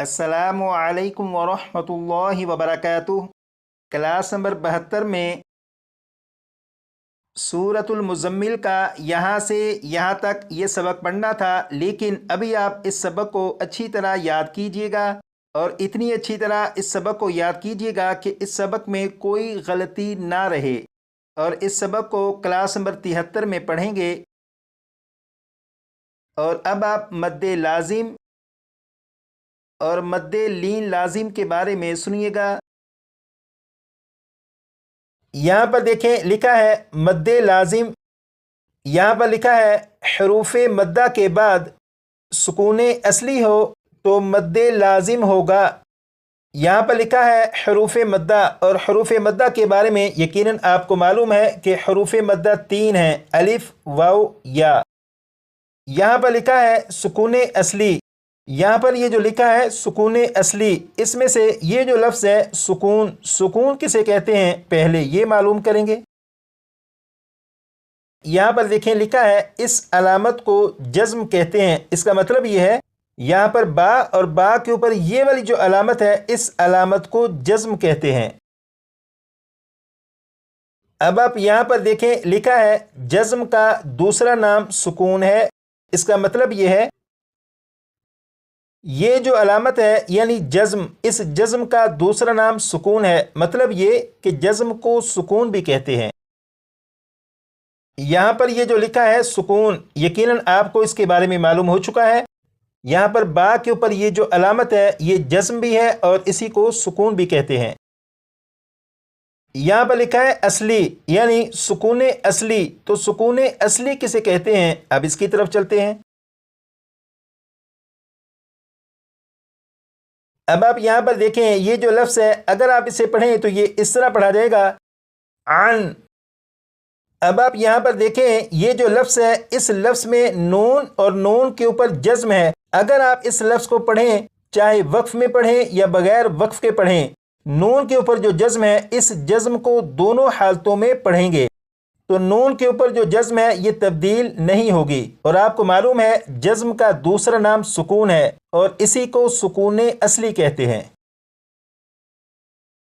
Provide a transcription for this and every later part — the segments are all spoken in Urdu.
السلام علیکم ورحمۃ اللہ وبرکاتہ۔ کلاس نمبر 72 میں سورۃ المزمل کا یہاں سے یہاں تک یہ سبق پڑھنا تھا، لیکن ابھی آپ اس سبق کو اچھی طرح یاد کیجئے گا، اور اتنی اچھی طرح اس سبق کو یاد کیجئے گا کہ اس سبق میں کوئی غلطی نہ رہے، اور اس سبق کو کلاس نمبر 73 میں پڑھیں گے۔ اور اب آپ مد لازم اور مد لین لازم کے بارے میں سنیے گا۔ یہاں پر دیکھیں لکھا ہے مد لازم، یہاں پر لکھا ہے حروف مدہ کے بعد سکون اصلی ہو تو مد لازم ہوگا۔ یہاں پر لکھا ہے حروف مدہ، اور حروف مدہ کے بارے میں یقیناً آپ کو معلوم ہے کہ حروف مدہ 3 ہیں، الف، واو، یا۔ یہاں پر لکھا ہے سکون اصلی، یہاں پر یہ جو لکھا ہے سکون اصلی، اس میں سے یہ جو لفظ ہے سکون، سکون کسے کہتے ہیں پہلے یہ معلوم کریں گے۔ یہاں پر دیکھیں لکھا ہے اس علامت کو جزم کہتے ہیں، اس کا مطلب یہ ہے یہاں پر با اور با کے اوپر یہ والی جو علامت ہے اس علامت کو جزم کہتے ہیں۔ اب آپ یہاں پر دیکھیں لکھا ہے جزم کا دوسرا نام سکون ہے، اس کا مطلب یہ ہے یہ جو علامت ہے یعنی جزم، اس جزم کا دوسرا نام سکون ہے، مطلب یہ کہ جزم کو سکون بھی کہتے ہیں۔ یہاں پر یہ جو لکھا ہے سکون، یقیناً آپ کو اس کے بارے میں معلوم ہو چکا ہے، یہاں پر با کے اوپر یہ جو علامت ہے یہ جزم بھی ہے اور اسی کو سکون بھی کہتے ہیں۔ یہاں پر لکھا ہے اصلی یعنی سکون اصلی، تو سکون اصلی کسے کہتے ہیں اب اس کی طرف چلتے ہیں۔ اب آپ یہاں پر دیکھیں یہ جو لفظ ہے اگر آپ اسے پڑھیں تو یہ اس طرح پڑھا جائے گا عن۔ اب آپ یہاں پر دیکھیں یہ جو لفظ ہے اس لفظ میں نون اور نون کے اوپر جزم ہے، اگر آپ اس لفظ کو پڑھیں چاہے وقف میں پڑھیں یا بغیر وقف کے پڑھیں، نون کے اوپر جو جزم ہے اس جزم کو دونوں حالتوں میں پڑھیں گے تو نون کے اوپر جو جزم ہے یہ تبدیل نہیں ہوگی، اور آپ کو معلوم ہے جزم کا دوسرا نام سکون ہے اور اسی کو سکون اصلی کہتے ہیں۔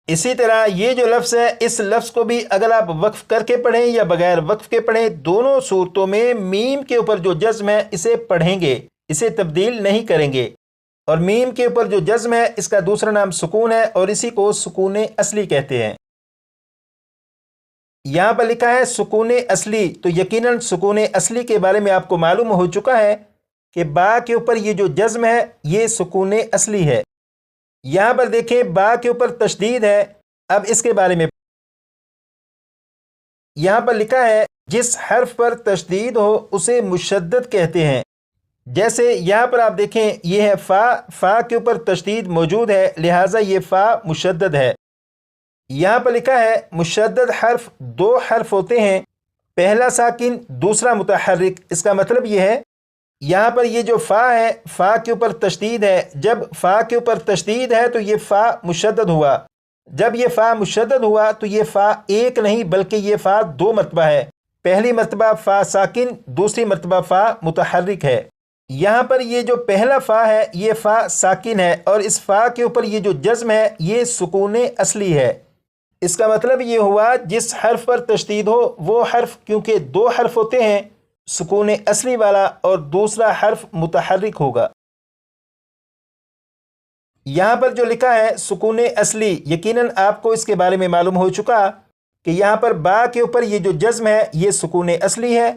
اسی طرح یہ جو لفظ ہے اس لفظ کو بھی اگر آپ وقف کر کے پڑھیں یا بغیر وقف کے پڑھیں، دونوں صورتوں میں میم کے اوپر جو جزم ہے اسے پڑھیں گے، اسے تبدیل نہیں کریں گے، اور میم کے اوپر جو جزم ہے اس کا دوسرا نام سکون ہے اور اسی کو سکون اصلی کہتے ہیں۔ یہاں پر لکھا ہے سکون اصلی، تو یقیناً سکون اصلی کے بارے میں آپ کو معلوم ہو چکا ہے کہ با کے اوپر یہ جو جزم ہے یہ سکون اصلی ہے۔ یہاں پر دیکھیں با کے اوپر تشدید ہے، اب اس کے بارے میں یہاں پر لکھا ہے جس حرف پر تشدید ہو اسے مشدد کہتے ہیں، جیسے یہاں پر آپ دیکھیں یہ ہے فا، فا کے اوپر تشدید موجود ہے لہٰذا یہ فا مشدد ہے۔ یہاں پر لکھا ہے مشدد حرف 2 حرف ہوتے ہیں، پہلا ساکن دوسرا متحرک، اس کا مطلب یہ ہے یہاں پر یہ جو فا ہے فا کے اوپر تشدید ہے، جب فا کے اوپر تشدید ہے تو یہ فا مشدد ہوا، جب یہ فا مشدد ہوا تو یہ فا ایک نہیں بلکہ یہ فا 2 مرتبہ ہے، پہلی مرتبہ فا ساکن، دوسری مرتبہ فا متحرک ہے۔ یہاں پر یہ جو پہلا فا ہے یہ فا ساکن ہے اور اس فا کے اوپر یہ جو جزم ہے یہ سکون اصلی ہے، اس کا مطلب یہ ہوا جس حرف پر تشدید ہو وہ حرف، کیونکہ 2 حرف ہوتے ہیں سکون اصلی والا اور دوسرا حرف متحرک ہوگا۔ یہاں پر جو لکھا ہے سکون اصلی، یقیناً آپ کو اس کے بارے میں معلوم ہو چکا کہ یہاں پر با کے اوپر یہ جو جزم ہے یہ سکون اصلی ہے۔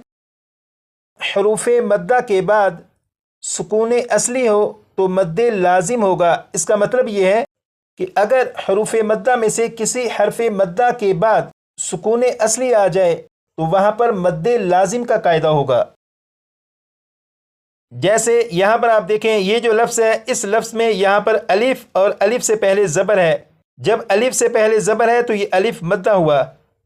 حروف مدہ کے بعد سکون اصلی ہو تو مد لازم ہوگا، اس کا مطلب یہ ہے کہ اگر حروف مدہ میں سے کسی حرف مدہ کے بعد سکون اصلی آ جائے تو وہاں پر مد لازم کا قاعدہ ہوگا۔ جیسے یہاں پر آپ دیکھیں یہ جو لفظ ہے اس لفظ میں یہاں پر الف اور الف سے پہلے زبر ہے، جب الف سے پہلے زبر ہے تو یہ الف مدہ ہوا،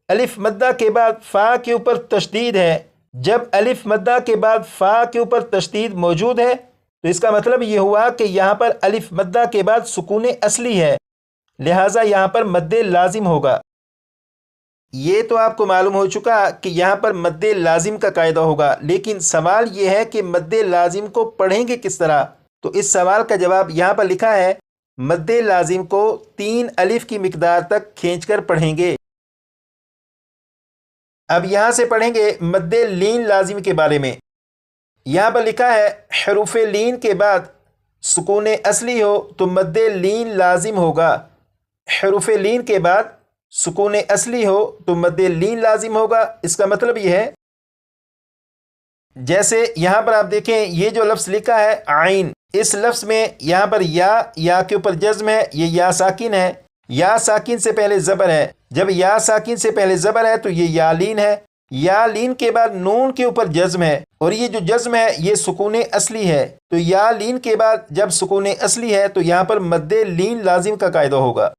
الف مدہ کے بعد فا کے اوپر تشدید ہے، جب الف مدہ کے بعد فا کے اوپر تشدید موجود ہے تو اس کا مطلب یہ ہوا کہ یہاں پر الف مدہ کے بعد سکون اصلی ہے لہٰذا یہاں پر مد لازم ہوگا۔ یہ تو آپ کو معلوم ہو چکا کہ یہاں پر مد لازم کا قاعدہ ہوگا، لیکن سوال یہ ہے کہ مد لازم کو پڑھیں گے کس طرح؟ تو اس سوال کا جواب یہاں پر لکھا ہے مد لازم کو 3 الف کی مقدار تک کھینچ کر پڑھیں گے۔ اب یہاں سے پڑھیں گے مد لین لازم کے بارے میں۔ یہاں پر لکھا ہے حروف لین کے بعد سکون اصلی ہو تو مد لین لازم ہوگا۔ حروف لین کے بعد سکون اصلی ہو تو مد لین لازم ہوگا۔ اس کا مطلب یہ ہے جیسے یہاں پر آپ دیکھیں یہ جو لفظ لکھا ہے عین، اس لفظ میں یہاں پر یا کے اوپر جزم ہے، یہ یا ساکن ہے، یا ساکن سے پہلے زبر ہے۔ جب یا ساکن سے پہلے زبر ہے تو یہ یا لین ہے، یا لین کے بعد نون کے اوپر جزم ہے، اور یہ جو جزم ہے یہ سکون اصلی ہے۔ تو یا لین کے بعد جب سکون اصلی ہے تو یہاں پر مد لین لازم کا قاعدہ ہوگا۔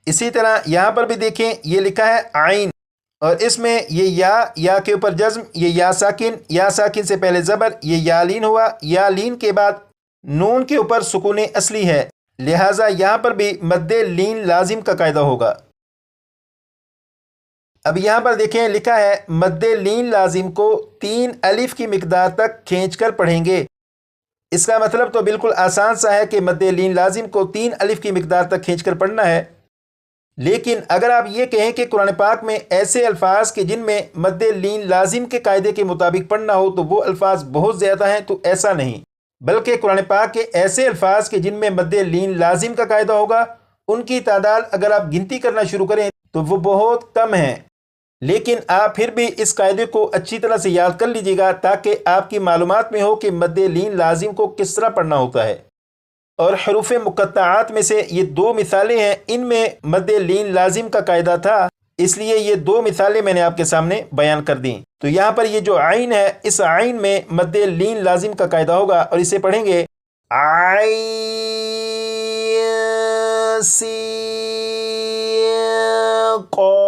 اسی طرح یہاں پر بھی دیکھیں یہ لکھا ہے عین، اور اس میں یہ یا کے اوپر جزم، یہ یا ساکن سے پہلے زبر، یہ یا لین ہوا، یا لین کے بعد نون کے اوپر سکون اصلی ہے، لہٰذا یہاں پر بھی مد لین لازم کا قاعدہ ہوگا۔ اب یہاں پر دیکھیں لکھا ہے مد لین لازم کو 3 الف کی مقدار تک کھینچ کر پڑھیں گے۔ اس کا مطلب تو بالکل آسان سا ہے کہ مد لین لازم کو 3 الف کی مقدار تک کھینچ کر پڑھنا ہے، لیکن اگر آپ یہ کہیں کہ قرآن پاک میں ایسے الفاظ کہ جن میں مد لین لازم کے قاعدے کے مطابق پڑھنا ہو تو وہ الفاظ بہت زیادہ ہیں، تو ایسا نہیں، بلکہ قرآن پاک کے ایسے الفاظ کہ جن میں مد لین لازم کا قاعدہ ہوگا ان کی تعداد اگر آپ گنتی کرنا شروع کریں تو وہ بہت کم ہیں۔ لیکن آپ پھر بھی اس قاعدے کو اچھی طرح سے یاد کر لیجیے گا تاکہ آپ کی معلومات میں ہو کہ مد لین لازم کو کس طرح پڑھنا ہوتا ہے۔ اور حروف مقطعات میں سے یہ 2 مثالیں ہیں، ان میں مد لین لازم کا قاعدہ تھا، اس لیے یہ 2 مثالیں میں نے آپ کے سامنے بیان کر دیں۔ تو یہاں پر یہ جو عین ہے اس عین میں مد لین لازم کا قاعدہ ہوگا، اور اسے پڑھیں گے عین سین قاف